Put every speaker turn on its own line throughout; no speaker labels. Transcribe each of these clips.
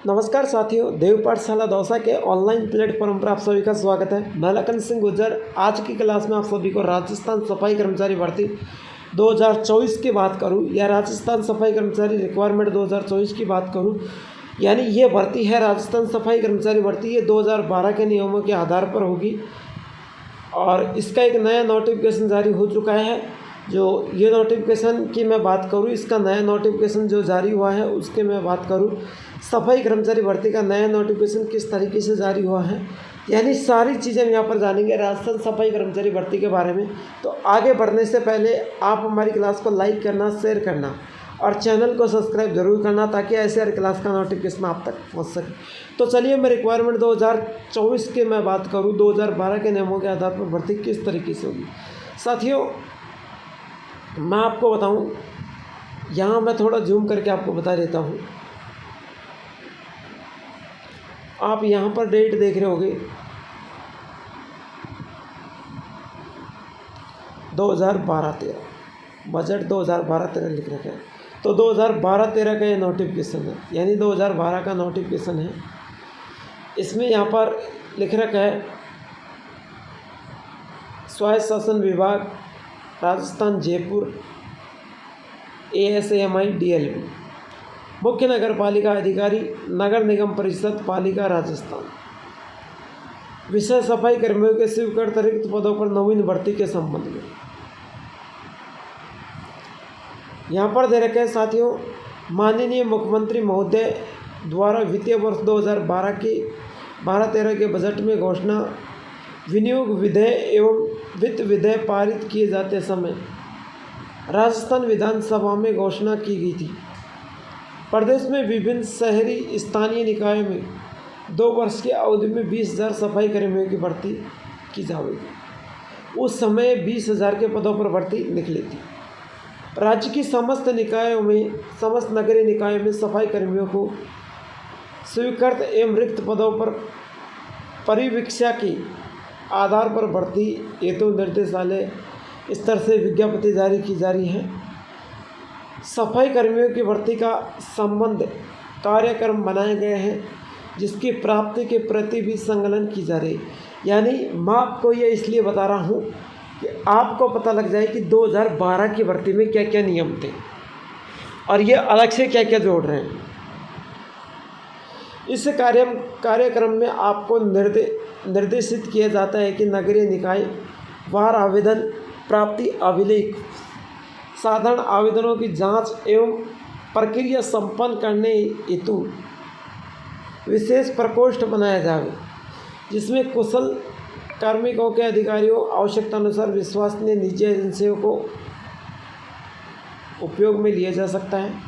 नमस्कार साथियों, देव पाठशाला दौसा के ऑनलाइन प्लेटफॉर्म पर आप सभी का स्वागत है। मैं लखन सिंह गुर्जर। आज की क्लास में आप सभी को राजस्थान सफाई कर्मचारी भर्ती 2024 की बात करूं या राजस्थान सफाई कर्मचारी रिक्वायरमेंट 2024 की बात करूं, यानी ये भर्ती है राजस्थान सफाई कर्मचारी भर्ती। ये 2012 के नियमों के आधार पर होगी और इसका एक नया नोटिफिकेशन जारी हो चुका है। जो ये नोटिफिकेशन की मैं बात करूं, इसका नया नोटिफिकेशन जो जारी हुआ है उसके मैं बात करूं, सफाई कर्मचारी भर्ती का नया नोटिफिकेशन किस तरीके से जारी हुआ है, यानी सारी चीज़ें हम यहाँ पर जानेंगे राजस्थान सफाई कर्मचारी भर्ती के बारे में। तो आगे बढ़ने से पहले आप हमारी क्लास को लाइक करना, शेयर करना और चैनल को सब्सक्राइब जरूर करना ताकि ऐसे हर क्लास का नोटिफिकेशन आप तक पहुँच सके। तो चलिए, मैं रिक्वायरमेंट 2024 की मैं बात करूँ, 2012 के नियमों के आधार पर भर्ती किस तरीके से होगी। साथियों, मैं आपको बताऊं, यहाँ मैं थोड़ा जूम करके आपको बता देता हूँ। आप यहाँ पर डेट देख रहे होंगे 2012-13, बजट 2012-13 लिख रखा है। तो 2012-13 का ये नोटिफिकेशन है, यानी 2012 का नोटिफिकेशन है। इसमें यहाँ पर लिख रखा है स्वायत्त शासन विभाग राजस्थान जयपुर ASAMI DLB, मुख्य नगर पालिका अधिकारी नगर निगम परिषद पालिका राजस्थान। विषय सफाई कर्मियों के स्वीकृत रिक्त पदों पर नवीन भर्ती के संबंध में। यहाँ पर दे रखे हैं साथियों, माननीय मुख्यमंत्री महोदय द्वारा वित्तीय वर्ष 2012 के 12-13 के बजट में घोषणा विनियोग विधेयक एवं वित्त विधेयक पारित किए जाते समय राजस्थान विधानसभा में घोषणा की गई थी। प्रदेश में विभिन्न शहरी स्थानीय निकायों में 2 वर्ष की अवधि में 20,000 सफाई कर्मियों की भर्ती की जाएगी। उस समय 20,000 के पदों पर भर्ती निकली थी। राज्य की समस्त निकायों में, समस्त नगरीय निकायों में सफाई कर्मियों को स्वीकृत एवं रिक्त पदों पर परिवीक्षा की आधार पर भर्ती हेतु निर्देशालय स्तर से विज्ञप्ति जारी की जा रही है। सफाई कर्मियों की भर्ती का संबंध कार्यक्रम बनाए गए हैं, जिसकी प्राप्ति के प्रति भी संकलन की जा रही है। यानी मैं आपको ये इसलिए बता रहा हूँ कि आपको पता लग जाए कि 2012 की भर्ती में क्या क्या नियम थे और ये अलग से क्या क्या जोड़ रहे हैं। इस कार्यक्रम में आपको निर्देशित किया जाता है कि नगरीय निकाय वार आवेदन प्राप्ति अभिलेख, साधारण आवेदनों की जांच एवं प्रक्रिया संपन्न करने हेतु विशेष प्रकोष्ठ बनाया जाए, जिसमें कुशल कार्मिकों के अधिकारियों आवश्यकता अनुसार विश्वसनीय निजी एजेंसियों को उपयोग में लिया जा सकता है।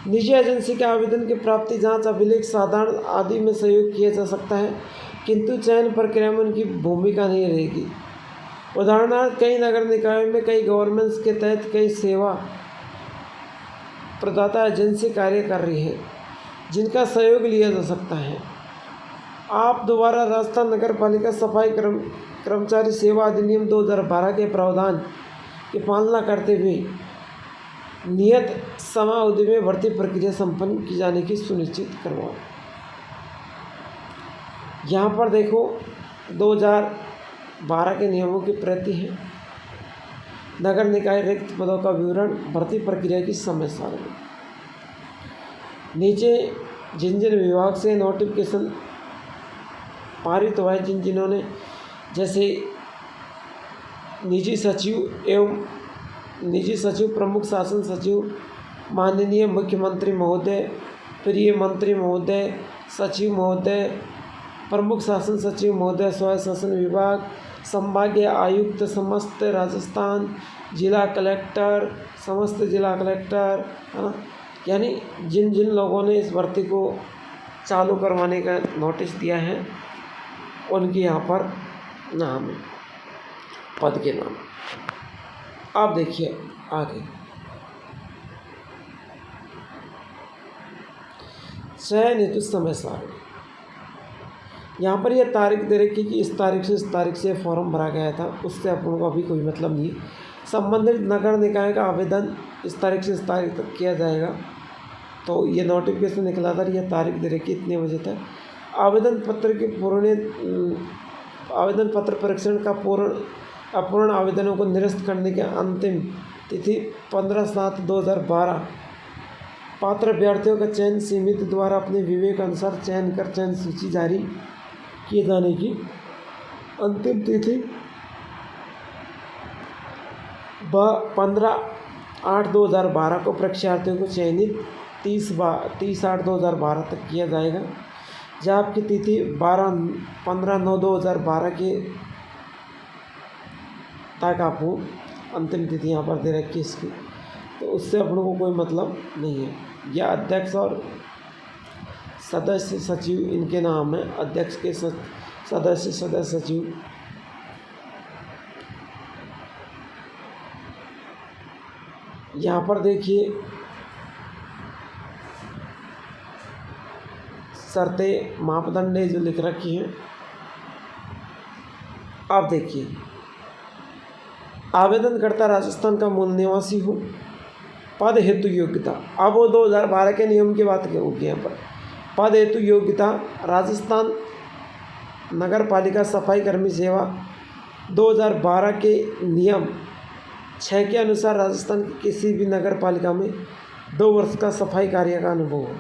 निजी एजेंसी के आवेदन की प्राप्ति, जांच, अभिलेख, साधारण आदि में सहयोग किया जा सकता है, किंतु चयन प्रक्रिया में उनकी भूमिका नहीं रहेगी। उदाहरणार्थ, कई नगर निकायों में कई गवर्नमेंट्स के तहत कई सेवा प्रदाता एजेंसी कार्य कर रही है, जिनका सहयोग लिया जा सकता है। आप दोबारा राजस्थान नगर पालिका सफाई कर्मचारी सेवा अधिनियम 2012 के प्रावधान की पालना करते हुए नियत समयावधि में भर्ती प्रक्रिया संपन्न की जाने की सुनिश्चित करवाओ। यहाँ पर देखो 2012 के नियमों की प्रति है, नगर निकाय रिक्त पदों का विवरण, भर्ती प्रक्रिया की समय सारणी। नीचे जिन जिन विभाग से नोटिफिकेशन पारित हुआ है, जिन्होंने, जैसे निजी सचिव, प्रमुख शासन सचिव, माननीय मुख्यमंत्री महोदय, प्रिय मंत्री महोदय, सचिव महोदय, प्रमुख शासन सचिव महोदय, स्वायत्त शासन विभाग, संभागीय आयुक्त समस्त राजस्थान, जिला कलेक्टर, समस्त जिला कलेक्टर, है ना। यानी जिन जिन लोगों ने इस भर्ती को चालू करवाने का नोटिस दिया है, उनकी यहाँ पर नाम है, पद के नाम। आप देखिए आगे, चयन हेतु समय सारणी। यहाँ पर यह तारीख दे रखी कि इस तारीख से फॉर्म भरा गया था, उससे अपन को अभी कोई मतलब नहीं। संबंधित नगर निकाय का आवेदन इस तारीख से इस तारीख तक किया जाएगा। तो ये नोटिफिकेशन निकला था, ये तारीख दे रखी इतने बजे तक। आवेदन पत्र के आवेदन पत्र परीक्षण का अपूर्ण आवेदनों को निरस्त करने की अंतिम तिथि 15/7/2012। पात्र अभ्यर्थियों का चयन समिति द्वारा अपने विवेक अनुसार चयन कर चयन सूची जारी किए जाने की अंतिम तिथि 15/8/2012 को परीक्षार्थियों को चयनित 30/8/2012 तक किया जाएगा, जहाँ आपकी तिथि 15/9/2012 के तक आपको अंतिम तिथि यहाँ पर दे रखी है इसकी, तो उससे अपनों को कोई मतलब नहीं है। यह अध्यक्ष और सदस्य सचिव इनके नाम है। अध्यक्ष के सदस्य सचिव यहाँ पर देखिए शर्तें मापदंड जो लिख रखी हैं। आप देखिए, आवेदनकर्ता राजस्थान का मूल निवासी हो, पद हेतु योग्यता, अब वो 2012 के नियम की बात होगी यहाँ पर। पद हेतु योग्यता राजस्थान नगर पालिका सफाई कर्मी सेवा 2012 के नियम 6 के अनुसार राजस्थान की किसी भी नगर पालिका में 2 वर्ष का सफाई कार्य का अनुभव हो।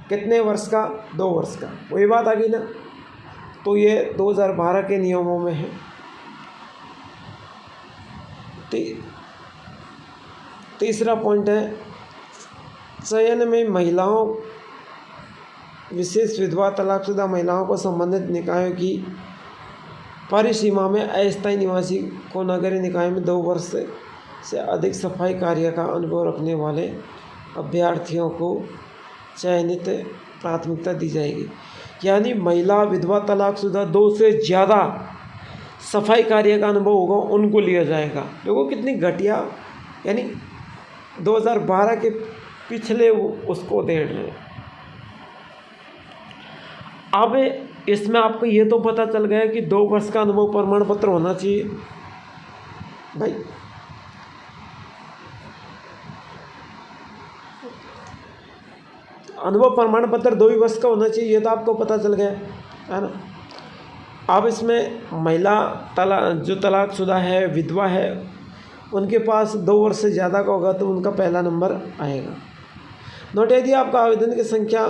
कितने वर्ष का? 2 वर्ष का। वही बात आ गई ना, तो ये 2012 के नियमों में है। तीसरा पॉइंट है, चयन में महिलाओं, विशेष विधवा तलाकशुदा महिलाओं को संबंधित निकायों की परिसीमा में अस्थायी निवासी को नगरीय निकाय में 2 वर्ष से अधिक सफाई कार्य का अनुभव रखने वाले अभ्यर्थियों को चयनित प्राथमिकता दी जाएगी। यानी महिला, विधवा, तलाकशुदा 2 से ज़्यादा सफाई कार्य का अनुभव होगा उनको लिया जाएगा। देखो कितनी घटिया, यानी 2012 के पिछले उसको दे रहे हैं। अब इसमें आपको ये तो पता चल गया कि 2 वर्ष का अनुभव प्रमाण पत्र होना चाहिए भाई। अनुभव प्रमाण पत्र 2 ही वर्ष का होना चाहिए, ये तो आपको पता चल गया है ना। अब इसमें महिला जो तलाकशुदा है, विधवा है, उनके पास 2 वर्ष से ज़्यादा का होगा तो उनका पहला नंबर आएगा। नोट यदि आपका आवेदन की संख्या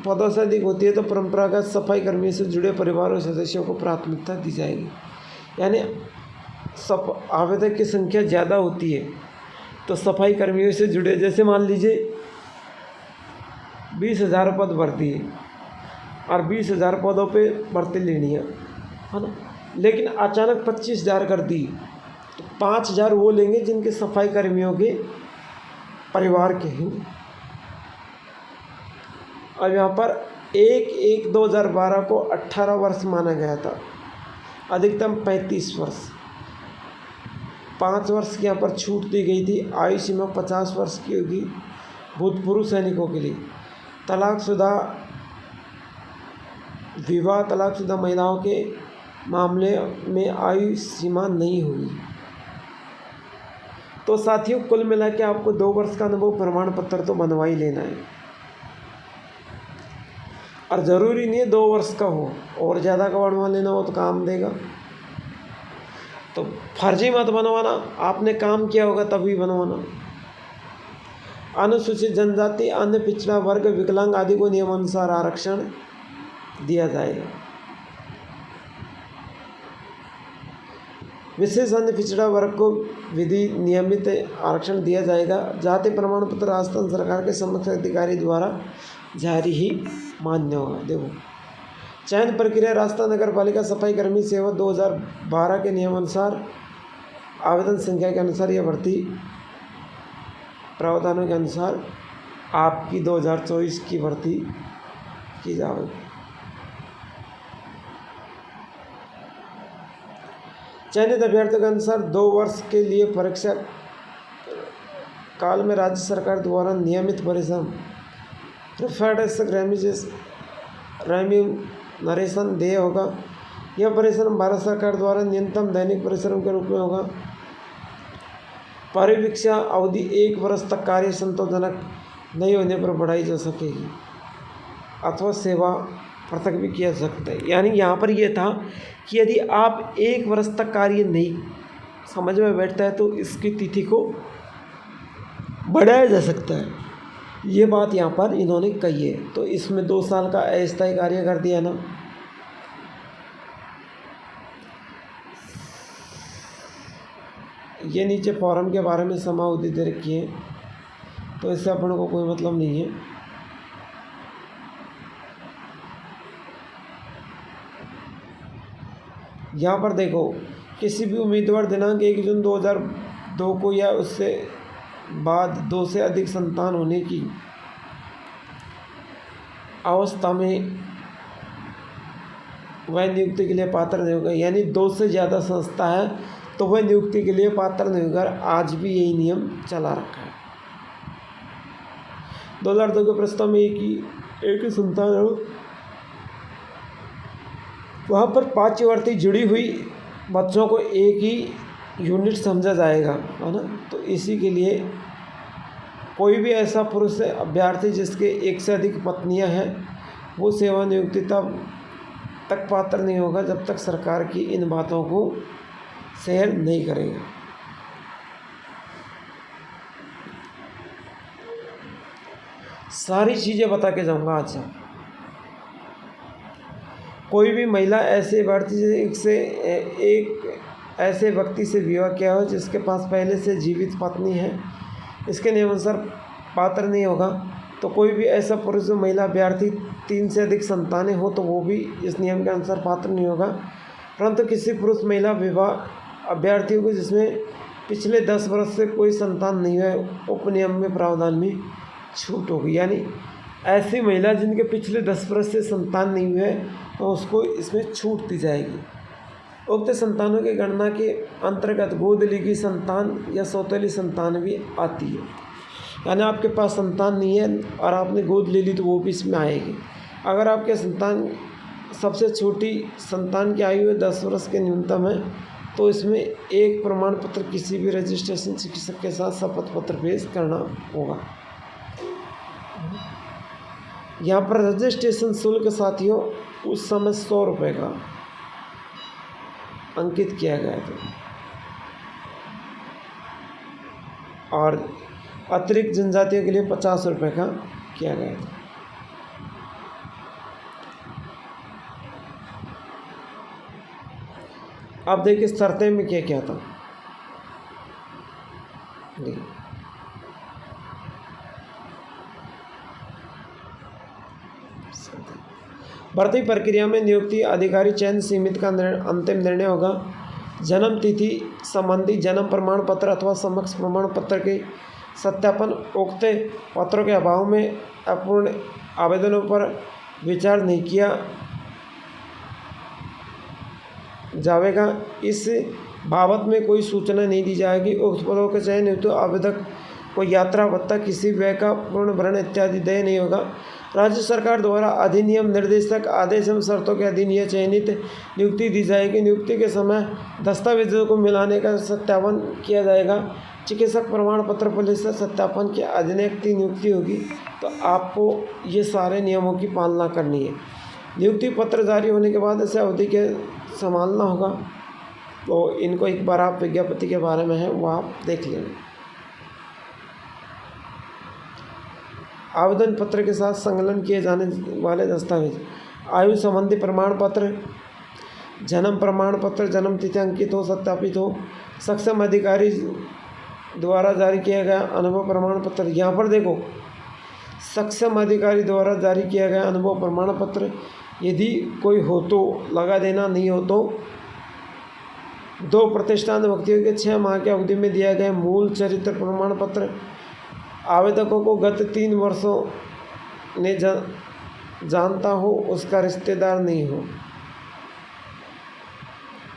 पदों से अधिक होती है तो परंपरागत सफाई कर्मियों से जुड़े परिवार और सदस्यों को प्राथमिकता दी जाएगी। यानी आवेदक की संख्या ज़्यादा होती है तो सफाई कर्मियों से जुड़े, जैसे मान लीजिए 20,000 पद भर्ती है और 20,000 पदों पे भर्ती लेनी है ना, लेकिन अचानक 25,000 कर दी तो 5,000 वो लेंगे जिनके सफाई कर्मियों के परिवार के हैं। अब यहाँ पर 1/1/2012 को 18 वर्ष माना गया था, अधिकतम 35 वर्ष, 5 वर्ष की यहाँ पर छूट दी गई थी। आयु सीमा 50 वर्ष की होगी भूतपूर्व सैनिकों के लिए। तलाकशुदा, विवाह तलाकशुदा महिलाओं के मामले में आयु सीमा नहीं होगी। तो साथियों, कुल मिला के आपको 2 वर्ष का अनुभव प्रमाण पत्र तो बनवा ही लेना है, और ज़रूरी नहीं है 2 वर्ष का हो, और ज़्यादा का बनवा लेना हो तो काम देगा। तो फर्जी मत बनवाना, आपने काम किया होगा तभी बनवाना। अनुसूचित जनजाति, अन्य पिछड़ा वर्ग, विकलांग आदि को नियमानुसार आरक्षण दिया जाएगा। विशेष अन्य पिछड़ा वर्ग को विधि नियमित आरक्षण दिया जाएगा। जाति प्रमाण पत्र राजस्थान सरकार के समक्ष अधिकारी द्वारा जारी ही मान्य होगा। देखो, चयन प्रक्रिया राजस्थान नगर पालिका सफाई कर्मी सेवा 2012 के नियमानुसार आवेदन संख्या के अनुसार यह भर्ती प्रावधानों के अनुसार आपकी 2024 की भर्ती की जाएगी। चयनित अभ्यर्थियों के अनुसार 2 वर्ष के लिए परीक्षा काल में राज्य सरकार द्वारा नियमित परिश्रम प्रिफर्ड रेम्यूनरेशन देय होगा। यह परिश्रम भारत सरकार द्वारा न्यूनतम दैनिक परिश्रम के रूप में होगा। परिवीक्षा अवधि 1 वर्ष तक कार्य संतोषजनक नहीं होने पर बढ़ाई जा सकेगी अथवा सेवा पृथक भी किया जा सकता है। यानी यहाँ पर यह था कि यदि आप 1 वर्ष तक कार्य नहीं समझ में बैठता है तो इसकी तिथि को बढ़ाया जा सकता है। ये बात यहाँ पर इन्होंने कही है। तो इसमें 2 साल का अस्थायी कार्य कर दिया ना। ये नीचे फॉर्म के बारे में समावधि दे रखी है, तो इससे अपन को कोई मतलब नहीं है। यहाँ पर देखो, किसी भी उम्मीदवार दिनांक 1 जून 2002 को या उससे बाद 2 से अधिक संतान होने की अवस्था में वह नियुक्ति के लिए पात्र नहीं होगा। यानी 2 से ज़्यादा संस्था है तो वह नियुक्ति के लिए पात्र नहीं होगा। आज भी यही नियम चला रखा है। 2002 के प्रस्ताव में एक ही संतान हो, वहाँ पर 5 वर्ती जुड़ी हुई बच्चों को एक ही यूनिट समझा जाएगा, है ना। तो इसी के लिए कोई भी ऐसा पुरुष अभ्यर्थी जिसके 1 से अधिक पत्नियां हैं वो सेवा नियुक्ति तक पात्र नहीं होगा जब तक सरकार की इन बातों को शेयर नहीं करेगा। सारी चीज़ें बता के जाऊँगा आज। कोई भी महिला ऐसे अभ्यर्थी से एक ऐसे व्यक्ति से विवाह किया हो जिसके पास पहले से जीवित पत्नी है, इसके नियमानुसार पात्र नहीं होगा। तो कोई भी ऐसा पुरुष महिला अभ्यर्थी 3 से अधिक संतानें हो तो वो भी इस नियम के अनुसार पात्र नहीं होगा। परंतु किसी पुरुष महिला विवाह अभ्यर्थियों को जिसमें पिछले 10 वर्ष से कोई संतान नहीं है, उपनियम में प्रावधान में छूट होगी। यानी ऐसी महिला जिनके पिछले 10 वर्ष से संतान नहीं हुए तो उसको इसमें छूट दी जाएगी। उक्त संतानों की गणना के अंतर्गत गोद ली गई संतान या सौतेली संतान भी आती है। यानी आपके पास संतान नहीं है और आपने गोद ले ली तो वो भी इसमें आएगी। अगर आपके संतान सबसे छोटी संतान की आयु 10 वर्ष के न्यूनतम है तो इसमें एक प्रमाण पत्र किसी भी रजिस्ट्रेशन चिकित्सक के साथ शपथ पत्र पेश करना होगा। यहाँ पर रजिस्ट्रेशन शुल्क साथियों उस समय 100 रुपये का अंकित किया गया था और अतिरिक्त जनजातियों के लिए 50 रुपये का किया गया था। अब देखिए शर्तें में क्या क्या था। देखिए भर्ती प्रक्रिया में नियुक्ति अधिकारी चयन सीमित का अंतिम निर्णय होगा। जन्म तिथि संबंधी जन्म प्रमाण पत्र अथवा समक्ष प्रमाण पत्र के सत्यापन उक्त पत्रों के अभाव में अपूर्ण आवेदनों पर विचार नहीं किया जाएगा। इस बाबत में कोई सूचना नहीं दी जाएगी। उक्त पदों के चयन हेतु आवेदक को यात्रा भत्ता, किसी व्यय का पूर्ण भरण इत्यादि देय नहीं होगा। राज्य सरकार द्वारा अधिनियम निर्देशक आदेश एवं शर्तों के अधीन यह चयनित नियुक्ति दी जाएगी। नियुक्ति के समय दस्तावेजों को मिलाने का सत्यापन किया जाएगा। चिकित्सक प्रमाण पत्र पुलिस सत्यापन के अधीन नियुक्ति होगी। तो आपको ये सारे नियमों की पालना करनी है। नियुक्ति पत्र जारी होने के बाद इसे अवधि के संभालना होगा। तो इनको एक बार आप विज्ञप्ति के बारे में है वो आप देख लेना। आवेदन पत्र के साथ संलग्न किए जाने वाले दस्तावेज: आयु संबंधी प्रमाण पत्र, जन्म प्रमाण पत्र, जन्म तिथि अंकित हो, सत्यापित हो, सक्षम अधिकारी द्वारा जारी किया गया अनुभव प्रमाण पत्र। यहाँ पर देखो, सक्षम अधिकारी द्वारा जारी किया गया अनुभव प्रमाण पत्र यदि कोई हो तो लगा देना, नहीं हो तो 2 प्रतिष्ठान व्यक्तियों के 6 माह की अवधि में दिया गया मूल चरित्र प्रमाण पत्र। आवेदकों को गत 3 वर्षों ने जानता हो, उसका रिश्तेदार नहीं हो।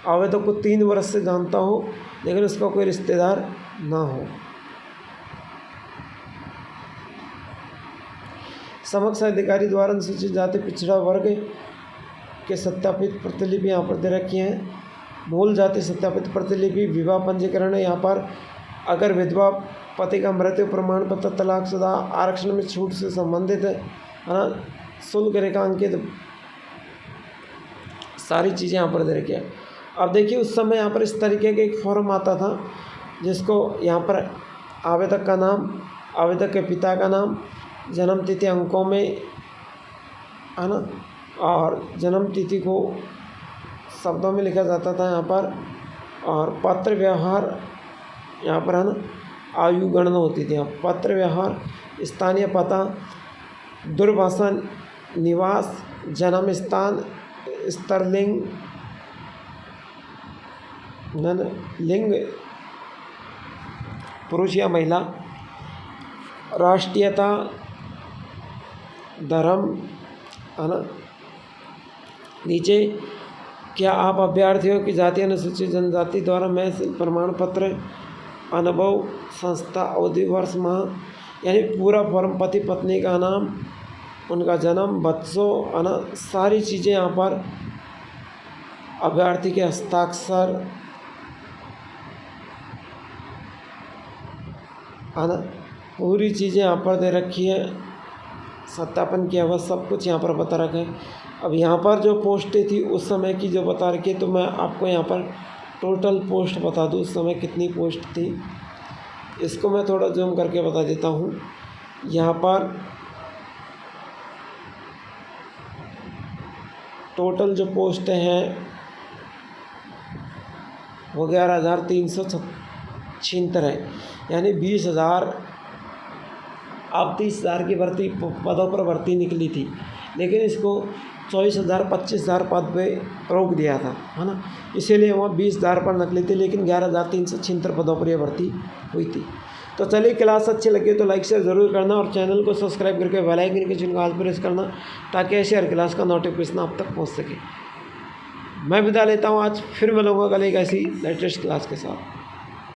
आवेदक को 3 वर्ष से जानता हो लेकिन उसका कोई रिश्तेदार ना हो। समक्ष अधिकारी द्वारा अनुसूचित जाति पिछड़ा वर्ग के सत्यापित प्रतिलिपि यहाँ पर दे रखी हैं। मूल जाति सत्यापित प्रतिलिपि, विवाह पंजीकरण है यहाँ पर। अगर विधवा पति का मृत्यु प्रमाण पत्र, तलाकशुदा, आरक्षण में छूट से संबंधित है ना, शुल्क रेखांकित, सारी चीज़ें यहाँ पर दे रखी है। अब देखिए उस समय यहाँ पर इस तरीके का एक फॉर्म आता था जिसको यहाँ पर आवेदक का नाम, आवेदक के पिता का नाम, जन्म तिथि अंकों में है ना, और जन्म तिथि को शब्दों में लिखा जाता था यहाँ पर, और पत्र व्यवहार यहाँ पर है ना, आयु गणना होती थी। पत्र व्यवहार, स्थानीय पता, दूरभाषा, निवास, जन्म स्थान, स्तरलिंग, लिंग पुरुष या महिला, राष्ट्रीयता, धर्म है ना। नीचे क्या आप अभ्यर्थियों की जाति अनुसूचित जनजाति द्वारा महत्व प्रमाण पत्र, अनुभव, संस्था, अवधि, वर्ष, माह, यानी पूरा फॉर्म, पति पत्नी का नाम, उनका जन्म, बच्चों है ना, सारी चीज़ें यहाँ पर, अभ्यर्थी के हस्ताक्षर है ना, पूरी चीज़ें यहाँ पर दे रखी है। सत्यापन किया हुआ सब कुछ यहाँ पर बता रखा है। अब यहाँ पर जो पोस्टें थी उस समय की जो बता रखी है, तो मैं आपको यहाँ पर टोटल पोस्ट बता दूँ उस समय कितनी पोस्ट थी। इसको मैं थोड़ा जूम करके बता देता हूँ। यहाँ पर टोटल जो पोस्टें हैं वो 11,376 है, यानी 20,000, अब 30,000 की भर्ती पदों पर भर्ती निकली थी, लेकिन इसको 24,000 25,000 पद पे रोक दिया था है ना, इसीलिए वहाँ 20,000 पर निकली थी, लेकिन 11,376 पदों पर यह भर्ती हुई थी। तो चलिए, क्लास अच्छी लगी तो लाइक शेयर ज़रूर करना और चैनल को सब्सक्राइब करके बेल आइकन के चिन्ह को ऑल प्रेस करना, ताकि ऐसे हर क्लास का नोटिफिकेशन आप तक पहुँच सके। मैं विदा लेता हूँ आज, फिर मिलूँगा कल एक ऐसी लेटेस्ट क्लास के साथ।